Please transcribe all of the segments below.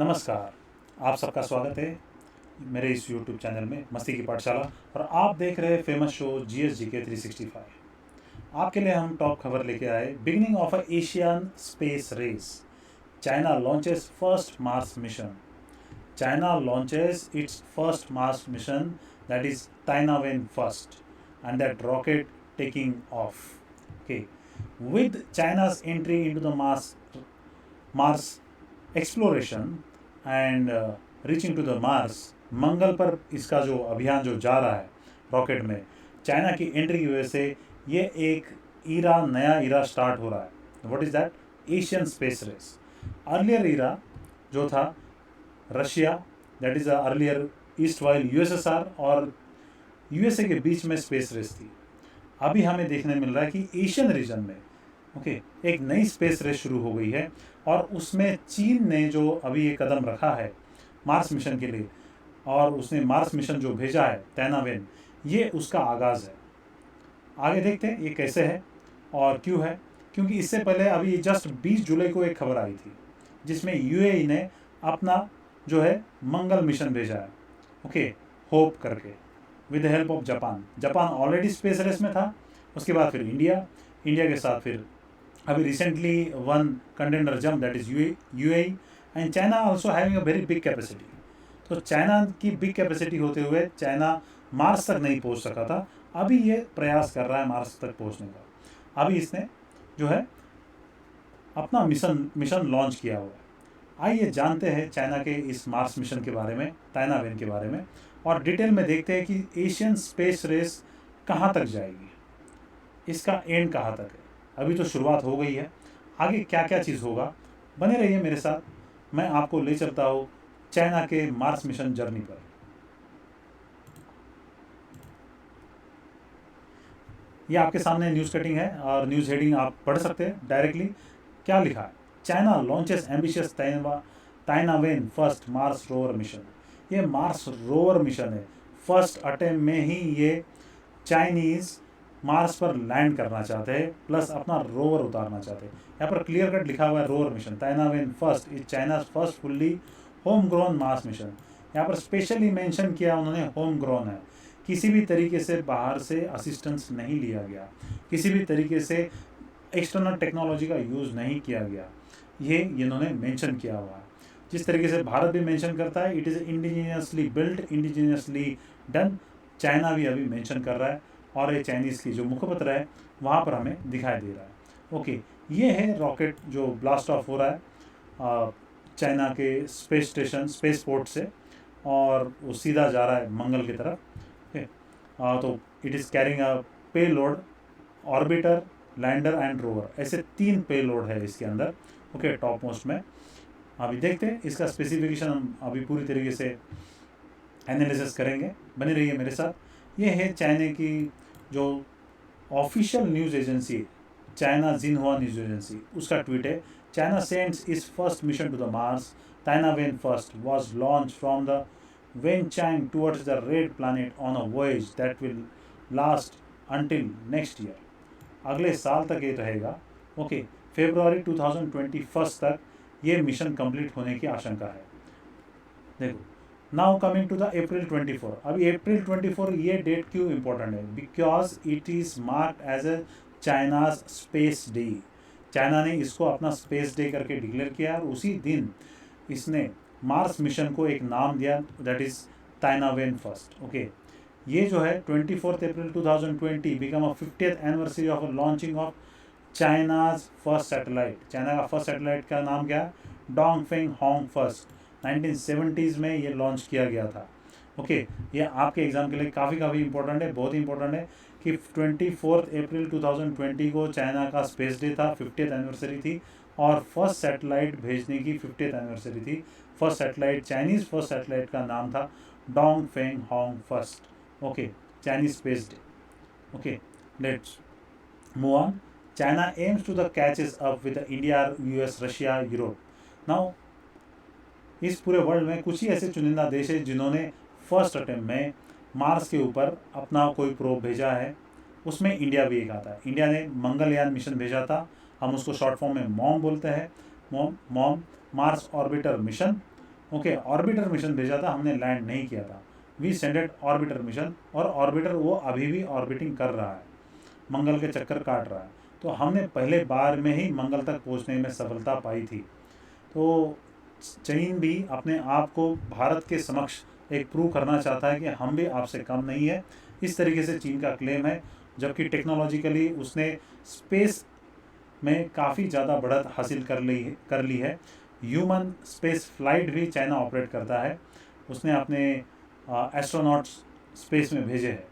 नमस्कार। आप सबका स्वागत है मेरे इस YouTube चैनल में मस्ती की पाठशाला। और आप देख रहे हैं फेमस शो GSGK 365। आपके लिए हम टॉप खबर लेके आए। Beginning of a Asian space race, China launches first Mars mission. China launches its first Mars mission, that is Tainawin first, and that rocket taking off. Okay, with China's entry into the Mars exploration and reaching to the Mars, Mangal पर इसका जो अभियान जो जा रहा है rocket में, China की एंट्री की वजह से ये एक नया ईरा स्टार्ट हो रहा है। What is that? Asian space race. Earlier era जो था Russia, that is earlier east while USSR और यूएसए के बीच में स्पेस रेस थी। अभी हमें देखने मिल रहा है कि एशियन रीजन में एक नई स्पेस रेस शुरू हो गई है और उसमें चीन ने जो अभी ये कदम रखा है मार्स मिशन के लिए, और उसने मार्स मिशन जो भेजा है तैनावेन, ये उसका आगाज़ है। आगे देखते हैं ये कैसे है और क्यों है। क्योंकि इससे पहले अभी जस्ट 20 जुलाई को एक खबर आई थी जिसमें यूएई ने अपना जो है मंगल मिशन भेजा है, होप करके, with the help of Japan already space race में था। उसके बाद फिर इंडिया के साथ फिर अभी recently one contender jump, that is UAE, and China also having a very big capacity. तो चाइना की बिग कैपेसिटी होते हुए चाइना मार्स तक नहीं पहुंच सका था। अभी ये प्रयास कर रहा है मार्स तक पहुंचने का। अभी इसने जो है अपना मिशन लॉन्च किया हुआ है। आइए जानते हैं चाइना के इस मार्स मिशन के बारे में, ताइनावेन के बारे में, और डिटेल में देखते हैं कि एशियन स्पेस रेस कहाँ तक जाएगी, इसका एंड कहाँ तक है। अभी तो शुरुआत हो गई है, आगे क्या क्या चीज़ होगा। बने रहिए मेरे साथ, मैं आपको ले चलता हूँ चाइना के मार्स मिशन जर्नी पर। ये आपके सामने न्यूज़ कटिंग है और न्यूज़ हेडिंग आप पढ़ सकते हैं डायरेक्टली। क्या लिखा है? China launches ambitious Tianwen first Mars rover mission. ये मार्स रोवर मिशन है। फर्स्ट अटेम्प्ट में ही ये चाइनीज़ मार्स पर लैंड करना चाहते हैं, प्लस अपना रोवर उतारना चाहते हैं। यहाँ पर क्लियर कट लिखा हुआ है rover mission. Tianwen first is China's first fully home grown Mars mission. यहाँ पर स्पेशली मेंशन किया उन्होंने, होम ग्रोन है, किसी भी तरीके से बाहर से असिस्टेंस नहीं लिया गया, किसी भी तरीके से एक्सटर्नल टेक्नोलॉजी का यूज़ नहीं किया गया, ये इन्होंने मेंशन किया हुआ है। जिस तरीके से भारत भी मेंशन करता है, it is indigenously build, indigenously done, China भी अभी मेंशन कर रहा है और ये चाइनीज़ की जो मुखपत्र है वहाँ पर हमें दिखाई दे रहा है। ये है रॉकेट जो ब्लास्ट ऑफ हो रहा है चाइना के स्पेस स्टेशन, स्पेस पोर्ट से, और वो सीधा जा रहा है मंगल की तरफ। तो इट इज़ कैरिंग अ पे load, orbiter, lander and rover, ऐसे 3 पे लोड है इसके अंदर। टॉप मोस्ट में अभी देखते हैं इसका स्पेसिफिकेशन, हम अभी पूरी तरीके से एनालिसिस करेंगे। बने रहिए मेरे साथ। ये है चाइना की जो official news agency, China Xinhua news agency, उसका ट्वीट है। China sends its first mission to the Mars, Tianwen first was launch from the Wenchang towards the red planet on a voyage that will last until next year. अगले साल तक ये रहेगा। फरवरी 2021 तक ये mission complete होने की आशंका है। देखो, now coming to the April 24। अभी अप्रैल 24 ये डेट क्यों इम्पोर्टेंट है? Because it is marked as a China's space day. China ने इसको अपना स्पेस डे करके डिक्लेयर किया और उसी दिन इसने मार्स मिशन को एक नाम दिया, दैट इज़ ताइनावेन फर्स्ट। ये जो है 24 अप्रैल 2020 become a 50th anniversary of launching of China's first satellite. China का फर्स्ट सैटेलाइट का नाम क्या है? Dongfeng Hong first. 1970s में ये लॉन्च किया गया था। ये आपके एग्ज़ाम के लिए काफ़ी इंपॉर्टेंट है, बहुत ही इंपॉर्टेंट है कि 24 अप्रैल 2020 को चाइना का स्पेस डे था, 50th एनिवर्सरी थी, और फर्स्ट सैटेलाइट भेजने की 50th एनिवर्सरी थी। First satellite, Chinese first satellite का नाम था Dongfeng Hong first. Chinese space day. Let's move on. China aims to the catches up with the India, US, Russia, Europe. Now, इस पूरे world में कुछ ही ऐसे चुनिंदा देश है जिन्होंने फर्स्ट अटेम्प्ट में मार्स के ऊपर अपना कोई प्रोब भेजा है। उसमें इंडिया भी एक आता है। इंडिया ने मंगलयान मिशन भेजा था, हम उसको शॉर्ट फॉर्म में मॉम बोलते हैं। Mom Mars orbiter mission. Okay, orbiter mission भेजा था, हमने लैंड नहीं किया था। वी सेंडेड ऑर्बिटर मिशन, और ऑर्बिटर वो अभी भी ऑर्बिटिंग कर रहा है, मंगल के चक्कर काट रहा है। तो हमने पहले बार में ही मंगल तक पहुंचने में सफलता पाई थी। तो चीन भी अपने आप को भारत के समक्ष एक प्रूव करना चाहता है कि हम भी आपसे कम नहीं है, इस तरीके से चीन का क्लेम है। जबकि टेक्नोलॉजिकली उसने स्पेस में काफ़ी ज़्यादा बढ़त हासिल कर ली है। ह्यूमन स्पेस फ्लाइट भी चाइना ऑपरेट करता है, उसने अपने एस्ट्रोनॉट्स स्पेस में भेजे हैं।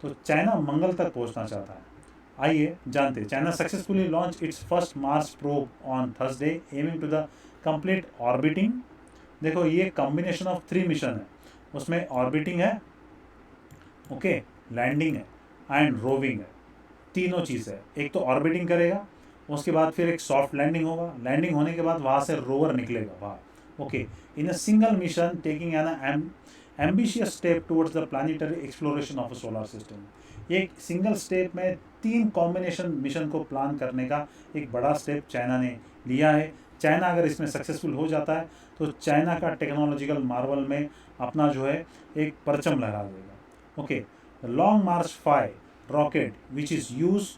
तो चाइना मंगल तक पहुंचना चाहता है। आइए जानते हैं। China successfully launch its first Mars probe on Thursday aiming to the complete orbiting. देखो, ये कॉम्बिनेशन ऑफ 3 मिशन है, उसमें ऑर्बिटिंग है, ओके, लैंडिंग है एंड रोविंग है। तीनों चीज़ है। एक तो ऑर्बिटिंग करेगा, उसके बाद फिर एक सॉफ्ट लैंडिंग होगा, लैंडिंग होने के बाद वहाँ से रोवर निकलेगा बाहर। Okay, in a single mission taking an ambitious step towards the planetary exploration of a solar system. एक सिंगल स्टेप में 3 कॉम्बिनेशन मिशन को प्लान करने का एक बड़ा स्टेप चाइना ने लिया है। चाइना अगर इसमें सक्सेसफुल हो जाता है तो चाइना का टेक्नोलॉजिकल मार्वल में अपना जो है एक परचम लगा देगा। Okay, Long March 5 rocket which is use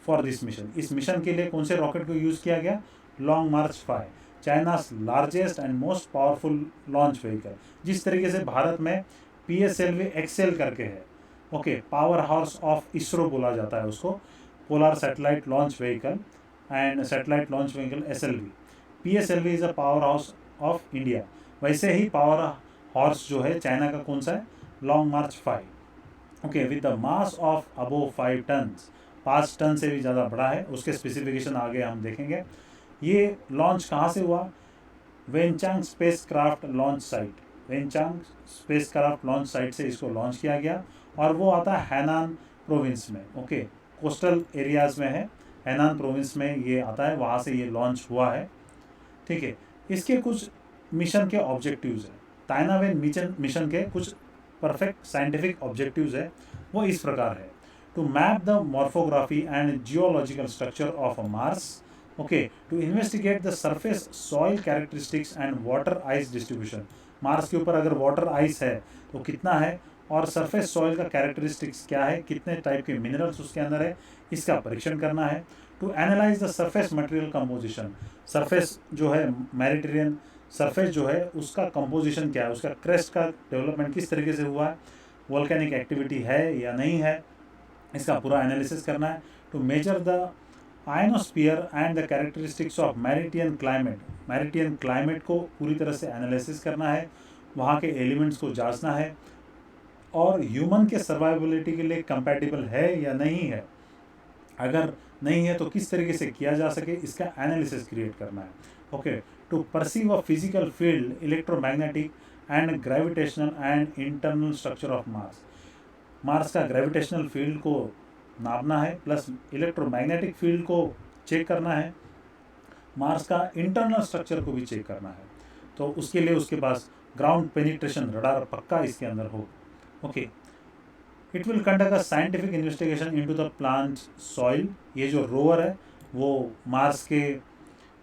for this mission. इस मिशन के लिए कौन से रॉकेट को यूज़ किया गया? Long March 5, China's largest and most powerful launch vehicle. जिस तरीके से भारत में PSLV एक्सेल करके है, okay, power house of ISRO बोला जाता है उसको, polar satellite launch vehicle and satellite launch vehicle SLV। PSLV is a power house of India. वैसे ही पावर हॉर्स जो है चाइना का कौन सा है? Long March 5। Okay, with the mass of above 5 ton, 5 ton से भी ज़्यादा बड़ा है। उसके स्पेसिफिकेशन आगे हम देखेंगे। ये लॉन्च कहाँ से हुआ? Wenchang space craft launch site, Wenchang space craft launch site से इसको लॉन्च किया गया, और वो आता है हैनान प्रोविंस में। ओके, कोस्टल एरियाज़ में है, हैनान प्रोविंस में ये आता है, वहाँ से ये लॉन्च हुआ है। ठीक है, इसके कुछ मिशन के ऑब्जेक्टिव्स हैं। ताइनावेन मिशन के कुछ परफेक्ट साइंटिफिक ऑब्जेक्टिव्स है, वो इस प्रकार है। To map the morphography and geological structure of Mars, okay, to investigate the surface soil characteristics and water ice distribution. Mars के ऊपर अगर वाटर आइस है तो कितना है, और सरफेस सॉइल का कैरेक्टरिस्टिक्स क्या है, कितने टाइप के मिनरल्स उसके अंदर है, इसका परीक्षण करना है। To analyse the surface material composition, surface जो है मेडिटेरियन सरफेस जो है उसका कंपोजिशन क्या है, उसका क्रेस्ट का डेवलपमेंट किस तरीके से हुआ है, वोल्केनिक एक्टिविटी है या नहीं है, इसका पूरा एनालिसिस करना है। To measure the ionosphere and the characteristics of Martian climate, Martian climate को पूरी तरह से एनालिसिस करना है, वहाँ के एलिमेंट्स को जांचना है, और ह्यूमन के सर्वाइबिलिटी के लिए कंपैटिबल है या नहीं है, अगर नहीं है तो किस तरीके से किया जा सके, इसका एनालिसिस क्रिएट करना है। Okay, to perceive a physical field, electromagnetic and gravitational and internal structure of Mars. Mars का ग्रेविटेशनल फील्ड को नापना है, प्लस इलेक्ट्रोमैग्नेटिक फील्ड को चेक करना है, मार्स का इंटरनल स्ट्रक्चर को भी चेक करना है। तो उसके लिए उसके पास ग्राउंड पेनिट्रेशन रडार पक्का इसके अंदर हो। Okay, it will conduct a scientific investigation into the plant soil. ये जो रोवर है वो मार्स के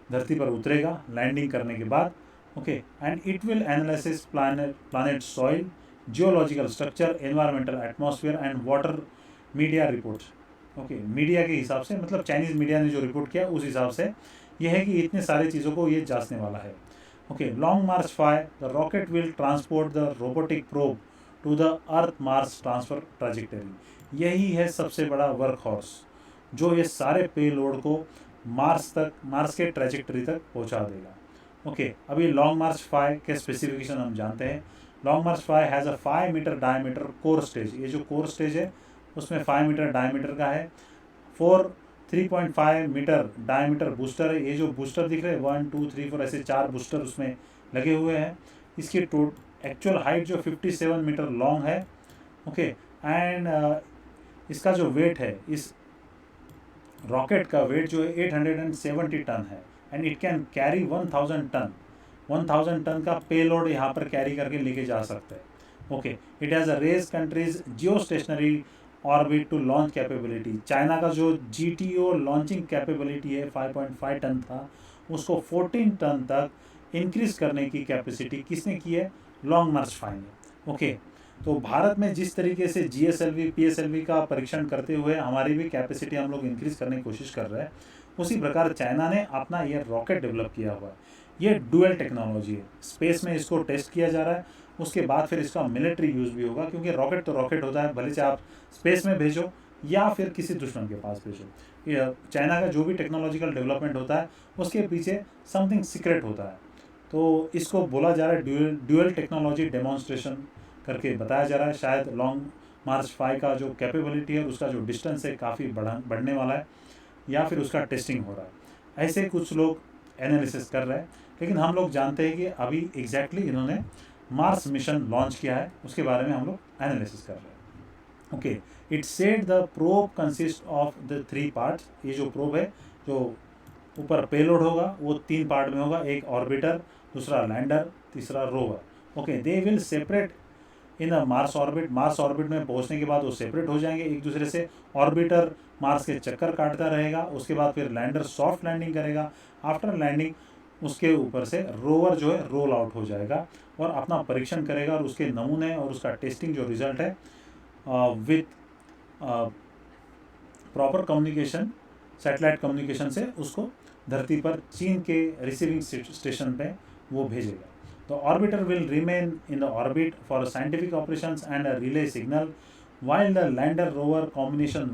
धरती पर उतरेगा लैंडिंग करने के बाद। Okay, and it will analysis planet soil, geological structure, environmental atmosphere and water media reports. Okay, media के हिसाब से, मतलब चाइनीज़ मीडिया ने जो रिपोर्ट किया उस हिसाब से यह है कि इतने सारी चीज़ों को ये जांचने वाला है। Okay, Long March 5, the rocket will transport the robotic probe to the earth Mars transfer trajectory. यही है सबसे बड़ा वर्क हॉर्स जो ये सारे पेलोड को मार्स के ट्रैजेक्टरी तक पहुंचा देगा। ओके, अभी लॉन्ग मार्च 5 के स्पेसिफिकेशन हम जानते हैं। Long March 5 has a 5 metre diameter core stage. ये जो कोर स्टेज है उसमें 5 मीटर डायमीटर का है। 3.5 मीटर डायमीटर बूस्टर है। ये जो बूस्टर दिख रहे हैं 1 2 3 4 ऐसे 4 बूस्टर उसमें लगे हुए हैं। इसकी एक्चुअल हाइट जो 57 मीटर लॉन्ग है। ओके, एंड इसका जो वेट है, इस रॉकेट का वेट जो है 870 टन है, and it can carry 1000 ton. 1000 ton का पेलोड यहाँ पर कैरी करके लेके जा सकते हैं। Okay, it has a raise countries geo stationary orbit to launch capability. China का जो GTO लॉन्चिंग कैपेबिलिटी है 5.5 टन था, उसको 14 टन तक इंक्रीज करने की कैपेसिटी किसने की है? लॉन्ग मार्च 5 ने। ओके, तो भारत में जिस तरीके से GSLV PSLV का परीक्षण करते हुए हमारी भी कैपेसिटी हम लोग इंक्रीज करने की कोशिश कर रहे हैं, उसी प्रकार चाइना ने अपना ये रॉकेट डेवलप किया हुआ है। ये डुअल टेक्नोलॉजी है, स्पेस में इसको टेस्ट किया जा रहा है, उसके बाद फिर इसका मिलिट्री यूज़ भी होगा, क्योंकि रॉकेट तो रॉकेट होता है, भले से आप स्पेस में भेजो या फिर किसी दुश्मन के पास भेजो। ये चाइना का जो भी टेक्नोलॉजिकल डेवलपमेंट होता है उसके पीछे समथिंग सीक्रेट होता है। तो इसको बोला जा रहा है ड्यूअल टेक्नोलॉजी डेमोन्स्ट्रेशन करके बताया जा रहा है। शायद लॉन्ग मार्च 5 का जो कैपेबिलिटी है, उसका जो डिस्टेंस है काफ़ी बढ़ने वाला है, या फिर उसका टेस्टिंग हो रहा है। ऐसे कुछ लोग एनालिसिस कर रहे हैं, लेकिन हम लोग जानते हैं कि अभी एग्जैक्टली इन्होंने मार्स मिशन लॉन्च किया है, उसके बारे में हम लोग एनालिसिस कर रहे हैं। Okay, it said the probe consist of the 3 parts. ये जो प्रोब है, जो ऊपर पेलोड होगा, वो 3 पार्ट में होगा, एक ऑर्बिटर, दूसरा लैंडर, तीसरा rover. Okay, they will separate in the Mars orbit. Mars orbit में पहुंचने के बाद वो सेपरेट हो जाएंगे एक दूसरे से। ऑर्बिटर मार्स के चक्कर काटता रहेगा, उसके बाद फिर लैंडर सॉफ्ट लैंडिंग करेगा। आफ्टर लैंडिंग उसके ऊपर से रोवर जो है रोल आउट हो जाएगा और अपना परीक्षण करेगा, और उसके नमूने और उसका टेस्टिंग जो रिजल्ट है with proper communication, satellite communication से उसको धरती पर चीन के रिसीविंग स्टेशन पे वो भेजेगा। The orbiter will remain in the orbit for scientific operations and a relay signal, while the lander rover combination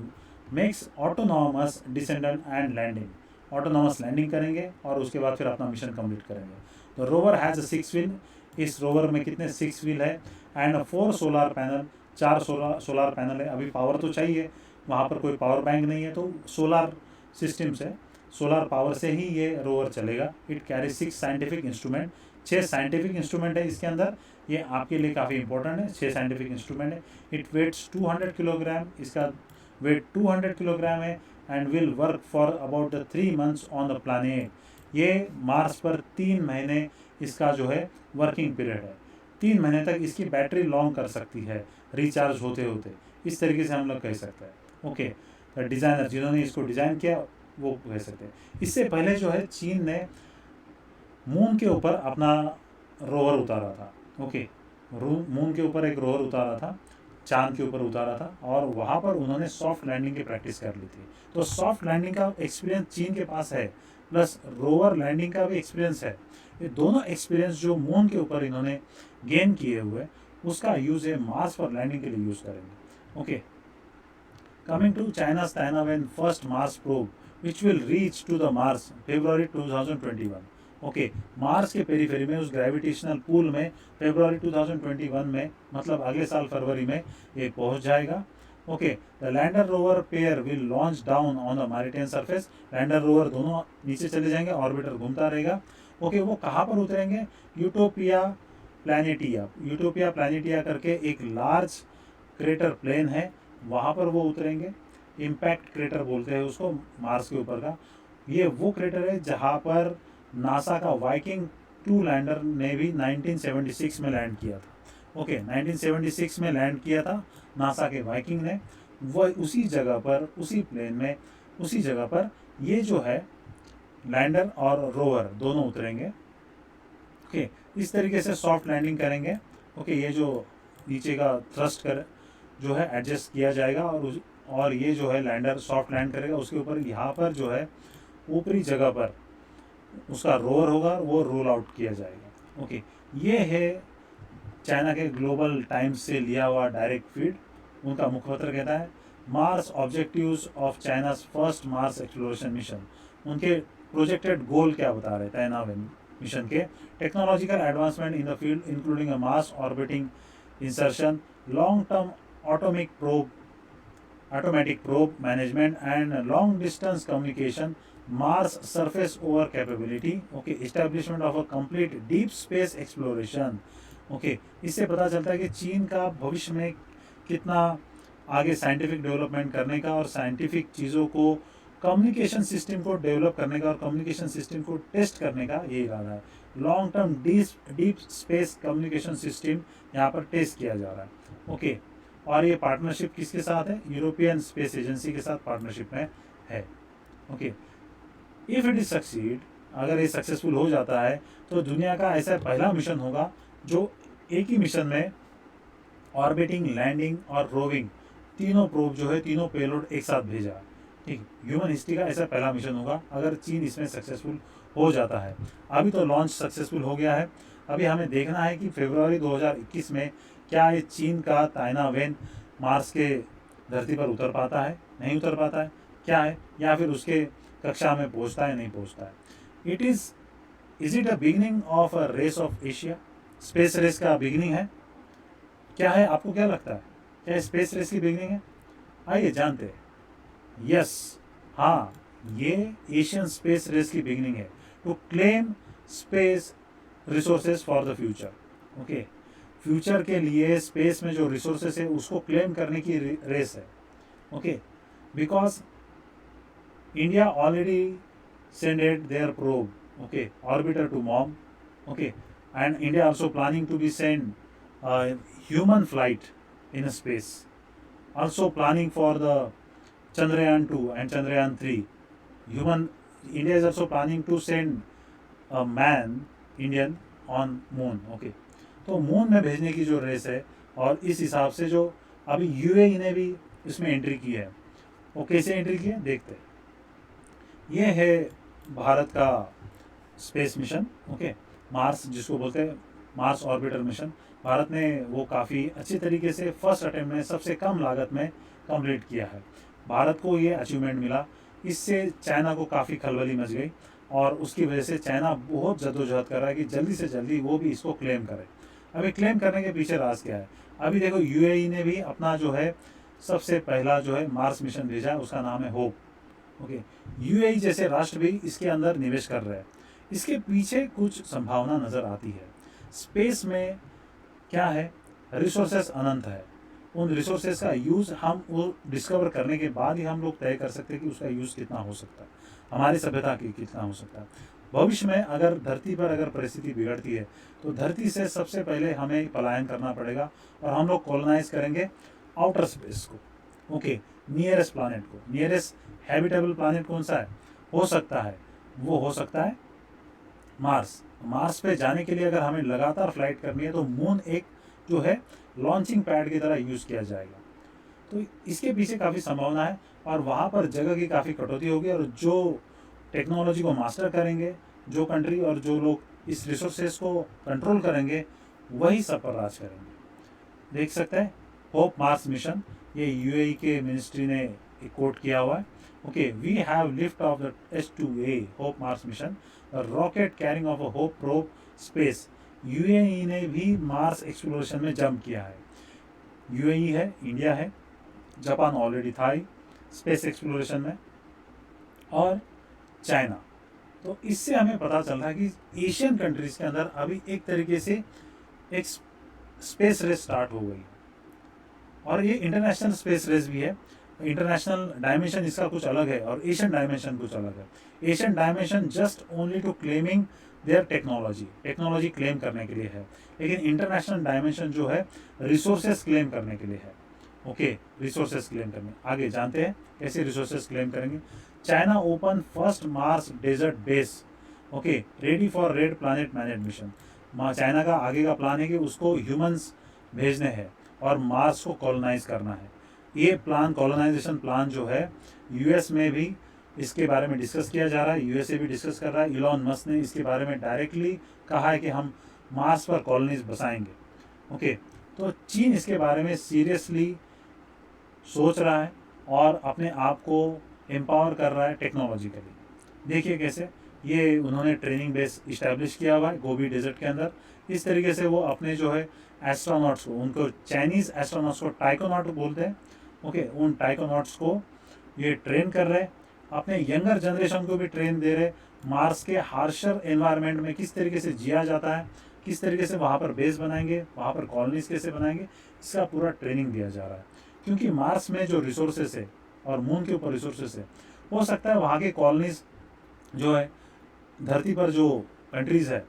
makes autonomous descent and landing. Autonomous landing करेंगे और उसके बाद फिर अपना मिशन कंप्लीट करेंगे। तो रोवर हैज़ 6 व्हील। इस rover में कितने 6 व्हील है and 4 solar panel, 4 solar panel है। अभी पावर तो चाहिए, वहाँ पर कोई पावर बैंक नहीं है, तो सोलर सिस्टम से, सोलर पावर से ही ये रोवर चलेगा। It carry 6 scientific instrument. 6 scientific instrument है इसके अंदर, ये आपके लिए काफ़ी इंपॉर्टेंट है। 6 साइंटिफिक इंस्ट्रूमेंट है। इट वेट्स 200 किलोग्राम, इसका वेट 200 किलोग्राम है and will work for about 3 months on the planet. ये मार्स पर 3 महीने इसका जो है वर्किंग पीरियड है। 3 महीने तक इसकी बैटरी लॉन्ग कर सकती है रिचार्ज होते होते, इस तरीके से हम लोग कह सकते हैं। ओके, तो डिज़ाइनर जिन्होंने इसको डिज़ाइन किया वो कह सकते हैं। इससे पहले जो है चीन ने मून के ऊपर अपना रोवर उतारा था। ओके, मून के ऊपर एक रोवर उतारा था, चांद के ऊपर उतारा था, और वहाँ पर उन्होंने सॉफ्ट लैंडिंग की प्रैक्टिस कर ली थी। तो सॉफ्ट लैंडिंग का एक्सपीरियंस चीन के पास है, प्लस रोवर लैंडिंग का भी एक्सपीरियंस है। ये दोनों एक्सपीरियंस जो मून के ऊपर इन्होंने गेन किए हुए, उसका यूज़ है मार्स पर लैंडिंग के लिए यूज़ करेंगे। ओके, कमिंग टू चाइना's Tianwen first Mars probe which will reach to the Mars February 2021। Okay, Mars के पेरीफेरी में उस ग्रेविटेशनल पूल में February 2021 में, मतलब अगले साल फरवरी में ये पहुंच जाएगा। Okay, the lander rover pair will launch down on the maritime surface. Lander rover दोनों नीचे चले जाएंगे, ऑर्बिटर घूमता रहेगा। ओके, वो कहाँ पर उतरेंगे? यूटोपिया प्लैनेटिया। यूटोपिया प्लैनेटिया करके एक लार्ज क्रेटर प्लेन है, वहाँ पर वो उतरेंगे। इम्पैक्ट क्रेटर बोलते हैं उसको, मार्स के ऊपर का। ये वो क्रेटर है जहाँ पर नासा का वाइकिंग 2 लैंडर ने भी 1976 में लैंड किया था। ओके, 1976 में लैंड किया था नासा के वाइकिंग ने। वह उसी जगह पर, उसी प्लेन में, उसी जगह पर ये जो है लैंडर और रोवर दोनों उतरेंगे। ओके, इस तरीके से सॉफ्ट लैंडिंग करेंगे। ओके, ये जो नीचे का थ्रस्ट कर जो है एडजस्ट किया जाएगा, और ये जो है लैंडर सॉफ्ट लैंड करेगा। उसके ऊपर यहाँ पर जो है ऊपरी जगह पर उसका रोवर होगा, वो रोल आउट किया जाएगा। ओके, ये है चाइना के ग्लोबल टाइम्स से लिया हुआ डायरेक्ट फीड। उनका मुखपत्र कहता है Mars objectives of चाइना's first Mars exploration mission. उनके प्रोजेक्टेड गोल क्या बता रहे हैं ताइनावेन मिशन के? Technological advancement in the field including a Mars orbiting insertion, long term automatic probe management and long distance communication, Mars surface over capability, okay, establishment of a complete deep space exploration। okay, इससे पता चलता है कि चीन का भविष्य में कितना आगे साइंटिफिक डेवलपमेंट करने का और साइंटिफिक चीज़ों को, कम्युनिकेशन सिस्टम को डेवलप करने का और कम्युनिकेशन सिस्टम को टेस्ट करने का ये इरादा है। Long term deep space communication system यहाँ पर टेस्ट किया जा रहा है। ओके, और ये पार्टनरशिप किसके साथ है? यूरोपियन स्पेस एजेंसी के साथ पार्टनरशिप में है। Okay, if it is succeed अगर ये सक्सेसफुल हो जाता है तो दुनिया का ऐसा पहला मिशन होगा जो एक ही मिशन में ऑर्बिटिंग, लैंडिंग और रोविंग तीनों प्रोब जो है, तीनों पेलोड एक साथ भेजा। ठीक, ह्यूमन हिस्ट्री का ऐसा पहला मिशन होगा अगर चीन इसमें सक्सेसफुल हो जाता है। अभी तो लॉन्च सक्सेसफुल हो गया है, अभी हमें देखना है कि फरवरी 2021 में क्या ये चीन का ताइनावेन मार्स के धरती पर उतर पाता है, नहीं उतर पाता है, क्या है, या फिर उसके कक्षा में पहुंचता है, नहीं पहुंचता है। Is it a beginning of a race of Asia? Space race का बिगिनिंग है क्या है? आपको क्या लगता है, क्या स्पेस रेस की बिगिनिंग है? आइए जानते हैं। यस, हाँ, ये एशियन स्पेस रेस की बिगिनिंग है, to claim space resources for the future. Okay, future के लिए स्पेस में जो रिसोर्सेज है उसको क्लेम करने की रेस है। Okay, because India already sended their probe, okay, orbiter to MOM, okay, and India also planning to be send human flight in space, also planning for the Chandrayaan 2 and Chandrayaan 3 human. India is also planning to send a man Indian on moon. Okay, तो moon में भेजने की जो race है, और इस हिसाब से जो अभी यूएई ने भी इसमें एंट्री की है, वो कैसे एंट्री की है देखते हैं। ये है भारत का स्पेस मिशन, ओके, मार्स जिसको बोलते हैं मार्स ऑर्बिटर मिशन। भारत ने वो काफ़ी अच्छी तरीके से फर्स्ट अटेम्प्ट में सबसे कम लागत में कंप्लीट किया है। भारत को ये अचीवमेंट मिला, इससे चाइना को काफ़ी खलबली मच गई, और उसकी वजह से चाइना बहुत जद्दोजहद कर रहा है कि जल्दी से जल्दी वो भी इसको क्लेम करे। अभी क्लेम करने के पीछे राज क्या है? अभी देखो, यूएई ने भी अपना जो है सबसे पहला जो है मार्स मिशन भेजा, उसका नाम है होप। ओके, यूएई जैसे राष्ट्र भी इसके अंदर निवेश कर रहे हैं। इसके पीछे कुछ संभावना नज़र आती है। स्पेस में क्या है, रिसोर्सेस अनंत है। उन रिसोर्सेस का यूज़ हम वो डिस्कवर करने के बाद ही हम लोग तय कर सकते हैं कि उसका यूज़ कितना हो सकता है, हमारी सभ्यता की कितना हो सकता है। भविष्य में अगर धरती पर अगर परिस्थिति बिगड़ती है तो धरती से सबसे पहले हमें पलायन करना पड़ेगा, और हम लोग कॉलोनाइज करेंगे आउटर स्पेस को। ओके, नियरेस्ट प्लानट को। नियरेस्ट हैबिटेबल प्लानट कौन सा है हो सकता है? वो हो सकता है मार्स। मार्स पे जाने के लिए अगर हमें लगातार फ्लाइट करनी है तो मून एक जो है लॉन्चिंग पैड की तरह यूज़ किया जाएगा। तो इसके पीछे काफ़ी संभावना है, और वहाँ पर जगह की काफ़ी कटौती होगी, और जो टेक्नोलॉजी को मास्टर करेंगे, जो कंट्री और जो लोग इस रिसोर्सेज को कंट्रोल करेंगे, वही सब पर राज करेंगे। देख सकते हैं होप मार्स मिशन, ये यूएई के मिनिस्ट्री ने एक कोट किया हुआ है। Okay, we have lift off the H2A hope Mars mission, rocket carrying off a hope probe space. UAE ने भी मार्स एक्सप्लोरेशन में जंप किया है। यूएई है, इंडिया है, जापान ऑलरेडी था ही स्पेस एक्सप्लोरेशन में, और चाइना। तो इससे हमें पता चल रहा है कि एशियन कंट्रीज़ के अंदर अभी एक तरीके से एक स्पेस रेस स्टार्ट हो गई, और ये इंटरनेशनल स्पेस रेस भी है। इंटरनेशनल डायमेंशन इसका कुछ अलग है, और एशियन डायमेंशन कुछ अलग है। Asian dimension just only to claiming their technology claim करने के लिए है, लेकिन इंटरनेशनल डायमेंशन जो है रिसोर्सेस क्लेम करने के लिए है। ओके, रिसोर्सेस क्लेम करने, आगे जानते हैं कैसे रिसोर्सेस क्लेम करेंगे। China open first Mars desert base, okay, ready for red planet manage mission. China का आगे का प्लान है कि उसको ह्यूमंस भेजने हैं और मार्स को कॉलोनाइज करना है। ये प्लान, कॉलोनाइजेशन प्लान जो है, यूएस में भी इसके बारे में डिस्कस किया जा रहा है, यूएसए भी डिस्कस कर रहा है। इलॉन मस्क ने इसके बारे में डायरेक्टली कहा है कि हम मार्स पर कॉलोनीज बसाएंगे। ओके, तो चीन इसके बारे में सीरियसली सोच रहा है और अपने आप को एम्पावर कर रहा है टेक्नोलॉजिकली। देखिए कैसे ये उन्होंने ट्रेनिंग बेस इस्टेब्लिश किया हुआ है गोबी डेजर्ट के अंदर। इस तरीके से वो अपने जो है एस्ट्रोनॉट्स को, उनको चाइनीज़ एस्ट्रोनॉट्स को टाइकोनॉट बोलते हैं, ओके, उन टाइकोनॉट्स को ये ट्रेन कर रहे हैं, अपने यंगर जनरेशन को भी ट्रेन दे रहे। मार्स के हार्शर एनवायरनमेंट में किस तरीके से जिया जाता है, किस तरीके से वहाँ पर बेस बनाएंगे, वहाँ पर कॉलोनीज कैसे बनाएंगे, इसका पूरा ट्रेनिंग दिया जा रहा है। क्योंकि मार्स में जो रिसोर्सेस है और मून के ऊपर रिसोर्सेस है, हो सकता है वहाँ के कॉलोनीज जो है धरती पर जो कंट्रीज़ है,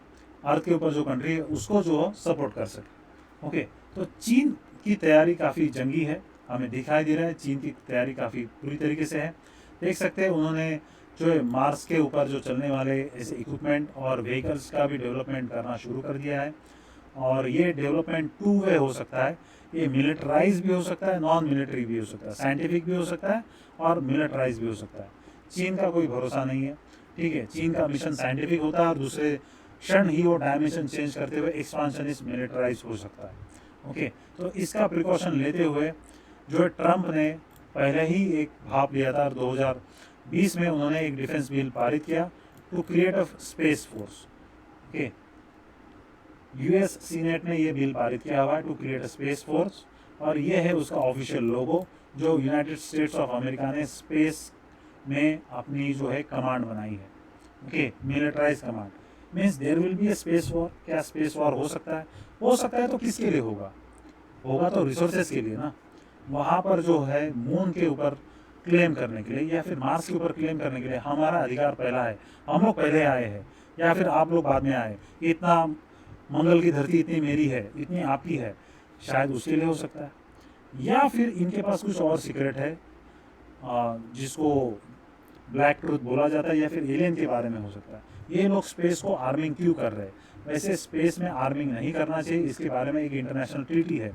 अर्थ के ऊपर जो कंट्री है, उसको जो सपोर्ट कर सके। ओके, तो चीन की तैयारी काफ़ी जंगी है, हमें दिखाई दे रहा है चीन की तैयारी काफ़ी पूरी तरीके से है। देख सकते हैं उन्होंने जो है मार्स के ऊपर जो चलने वाले ऐसे इक्विपमेंट और व्हीकल्स का भी डेवलपमेंट करना शुरू कर दिया है। और ये डेवलपमेंट टू वे हो सकता है, ये मिलिटराइज भी हो सकता है, नॉन मिलिट्री भी हो सकता है, साइंटिफिक भी हो सकता है और मिलिटराइज भी हो सकता है। चीन का कोई भरोसा नहीं है, ठीक है। चीन का मिशन साइंटिफिक होता है और दूसरे क्षण ही वो डायमेंशन चेंज करते हुए एक्सपांशनिस्ट मिलिटराइज हो सकता है। ओके, तो इसका प्रिकॉशन लेते हुए जो है ट्रंप ने पहले ही एक भाप लिया था। 2020 में उन्होंने एक डिफेंस बिल पारित किया to create a space force. Okay, US Senate ने ये बिल पारित किया हुआ है to create a space force, और ये है उसका ऑफिशियल लोगो जो यूनाइटेड स्टेट्स ऑफ अमेरिका ने स्पेस में अपनी जो है कमांड बनाई है। Okay, militarise command means there will be a space war. क्या स्पेस वॉर हो सकता है? हो सकता है, तो किसके लिए होगा? होगा तो रिसोर्सेज के लिए ना। वहाँ पर जो है मून के ऊपर क्लेम करने के लिए या फिर मार्स के ऊपर क्लेम करने के लिए हमारा अधिकार पहला है, हम लोग पहले आए हैं या फिर आप लोग बाद में आए, इतना मंगल की धरती इतनी मेरी है, इतनी आपकी है, शायद उसके लिए हो सकता है। या फिर इनके पास कुछ और सीक्रेट है जिसको ब्लैक ट्रूथ बोला जाता है, या फिर एलियन के बारे में हो सकता है। ये लोग स्पेस को आर्मिंग क्यों कर रहे हैं? वैसे स्पेस में आर्मिंग नहीं करना चाहिए, इसके बारे में एक इंटरनेशनल ट्रीटी है।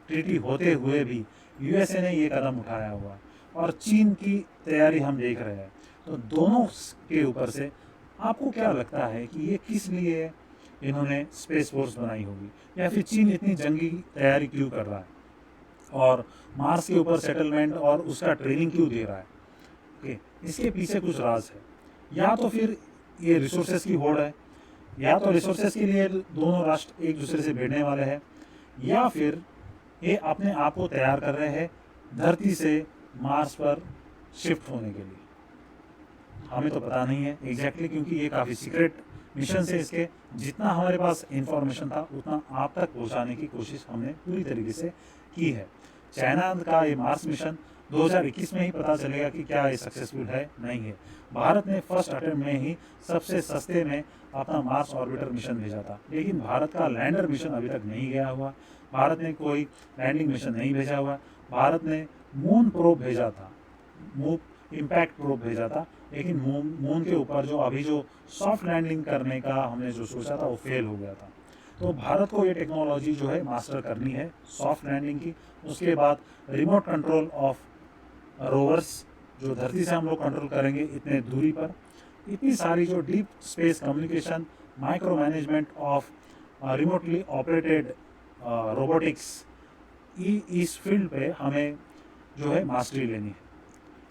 ट्रीटी होते हुए भी यूएसए ने ये कदम उठाया हुआ और चीन की तैयारी हम देख रहे हैं। तो दोनों के ऊपर से आपको क्या लगता है कि ये किस लिए इन्होंने स्पेस फोर्स बनाई होगी, या फिर चीन इतनी जंगी तैयारी क्यों कर रहा है और मार्स के ऊपर सेटलमेंट और उसका ट्रेनिंग क्यों दे रहा है? ओके, इसके पीछे कुछ राज है। या तो फिर ये रिसोर्सेज की होड़ है, या तो रिसोर्सेज के लिए दोनों राष्ट्र एक दूसरे से भिड़ने वाले हैं, या फिर ये अपने आप को तैयार कर रहे हैं धरती से मार्स पर शिफ्ट होने के लिए। हमें तो पता नहीं है एग्जैक्टली, क्योंकि ये काफ़ी सीक्रेट मिशन से इसके जितना हमारे पास इंफॉर्मेशन था उतना आप तक पहुंचाने की कोशिश हमने पूरी तरीके से की है। चाइना का ये मार्स मिशन 2021 में ही पता चलेगा कि क्या ये सक्सेसफुल है नहीं है। भारत ने फर्स्ट अटेम्प्ट में ही सबसे सस्ते में अपना मार्स ऑर्बिटर मिशन भेजा था, लेकिन भारत का लैंडर मिशन अभी तक नहीं गया हुआ। भारत ने कोई लैंडिंग मिशन नहीं भेजा हुआ। भारत ने मून प्रोब भेजा था, मून इम्पैक्ट प्रोब भेजा था, लेकिन मून के ऊपर जो अभी जो सॉफ्ट लैंडिंग करने का हमने जो सोचा था वो फेल हो गया था। तो भारत को ये टेक्नोलॉजी जो है मास्टर करनी है सॉफ्ट लैंडिंग की। उसके बाद रिमोट कंट्रोल ऑफ रोवर्स, जो धरती से हम लोग कंट्रोल करेंगे इतने दूरी पर। इतनी सारी जो deep space communication, micro management of remotely operated robotics, इस फील्ड पे हमें जो है मास्टरी लेनी है।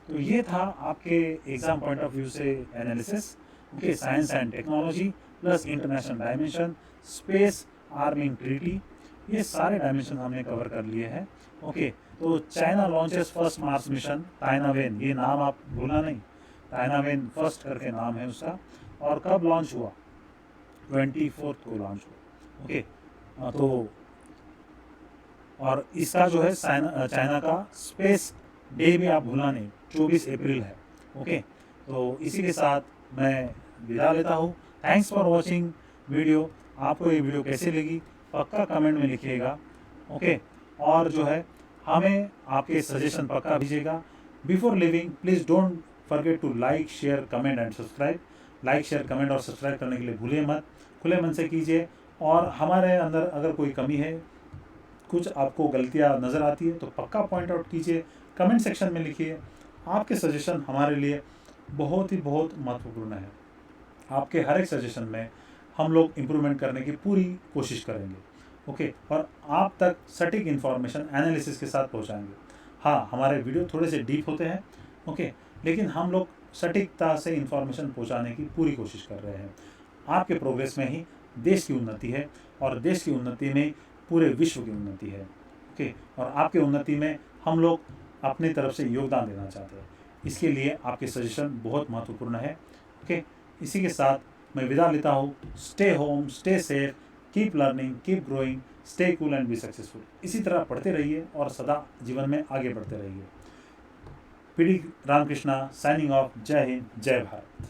तो ये था आपके एग्जाम पॉइंट ऑफ व्यू से analysis. Okay, science and technology plus international dimension, space, arming treaty, ये सारे डायमेंशन हमने कवर कर लिए हैं। ओके, तो China launches first Mars mission Tianwen, ये नाम आप भूलना नहीं, ताइनावेन फर्स्ट करके नाम है उसका। और कब लॉन्च हुआ? 24 को लॉन्च हुआ। ओके, तो और इसका जो है चाइना का स्पेस डे भी आप भूलना नहीं, 24 अप्रैल है। ओके, तो इसी के साथ मैं विदा लेता हूँ। Thanks for watching video. आपको ये वीडियो कैसे लगी पक्का कमेंट में लिखिएगा। ओके, और जो है हमें आपके सजेशन पक्का भेजिएगा। Before leaving please don't forget to like, share, comment and subscribe. Like, share, comment और सब्सक्राइब करने के लिए भूलिए मत, खुले मन से कीजिए। और हमारे अंदर अगर कोई कमी है, कुछ आपको गलतियाँ नज़र आती है, तो पक्का पॉइंट आउट कीजिए, कमेंट सेक्शन में लिखिए। आपके सजेशन हमारे लिए बहुत महत्वपूर्ण है। आपके हर एक सजेशन में हम लोग इम्प्रूवमेंट करने की पूरी कोशिश करेंगे। ओके, और आप तक सटीक इन्फॉर्मेशन एनालिसिस के साथ पहुंचाएंगे। हाँ, हमारे वीडियो थोड़े से डीप होते हैं, ओके, लेकिन हम लोग सटीकता से इन्फॉर्मेशन पहुंचाने की पूरी कोशिश कर रहे हैं। आपके प्रोग्रेस में ही देश की उन्नति है, और देश की उन्नति में पूरे विश्व की उन्नति है। ओके, और आपकी उन्नति में हम लोग अपनी तरफ से योगदान देना चाहते हैं। इसके लिए आपके सजेशन बहुत महत्वपूर्ण है। ओके, इसी के साथ मैं विदा लेता हूँ। Stay home, stay safe, keep learning, keep growing, stay cool and be successful. इसी तरह पढ़ते रहिए और सदा जीवन में आगे बढ़ते रहिए। PD Ramakrishna signing off. जय हिंद, जय भारत।